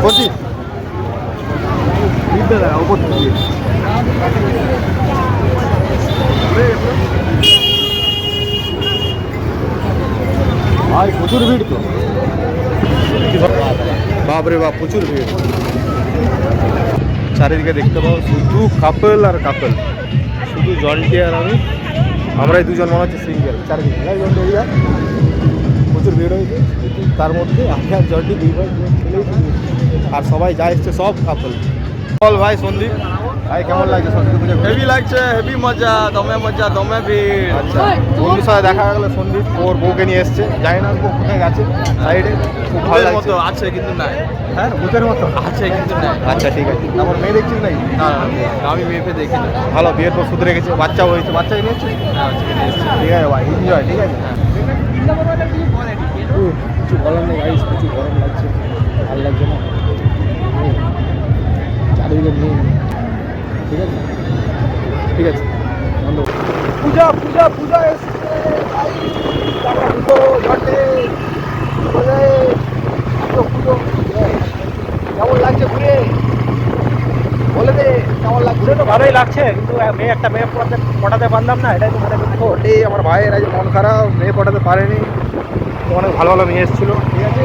বলছি ওপর থেকে ভাই প্রচুর ভিড় তো, বাপরে বাপ প্রচুর ভিড়। চারিদিকে দেখতে পাবো শুধু কাপল আর কাপল, শুধু জন্টি আর আমরাই দুজন মনে হচ্ছে সিঙ্গেল। চারিদিকে এরিয়া প্রচুর ভিড় হয়েছে, তার মধ্যে আমি আর জন্টি দুই ভাই ছেলেই, আর সবাই যা এসছে সব কাপল। বল ভাই সন্দীপ, ভাই কেমন লাগছে সরস্বতী পুজো? হেভি লাগছে, হেভি মজা, দমে ভিড়। আচ্ছা, বন্ধুর সাথে দেখা গেলো, সন্দীপ ওর বউকে নিয়ে এসছে, জানি না ও কোথায় গেছে, সাইডে খুব ভালো ভূতের লাগছে। মতো আছে কিন্তু নাই। হ্যাঁ ভূতের মতো আছে কিন্তু নাই। আচ্ছা ঠিক আছে, তারপর মেয়ে দেখছিস নাকি? না আমি মেয়েকে দেখি না। ভালো, বিয়ের পর শুধরে গেছে, বাচ্চাও হয়েছে, বাচ্চাকে নিয়েছিস? ঠিক আছে ভাই, এনজয়। ঠিক আছে, কিছু বলার নেই গাইস, প্রচুর গরম লাগছে, ভালো লাগছে না চারিদিকে নেই। ঠিক আছে ঠিক আছে, ধন্যবাদ। পূজা পূজা পূজা এসছে, কেমন লাগছে ঘুরে? বলে দে কেমন লাগছে। তো ভালোই লাগছে, কিন্তু একটা মেয়ে পটাতে পারলাম না, এটাই তো মনে করছি। ওটাই আমার ভাইয়ের আজ মন খারাপ, মেয়ে পটাতে পারেনি। তো অনেক ভালো ভালো মেয়ে এসেছিলো, ঠিক আছে।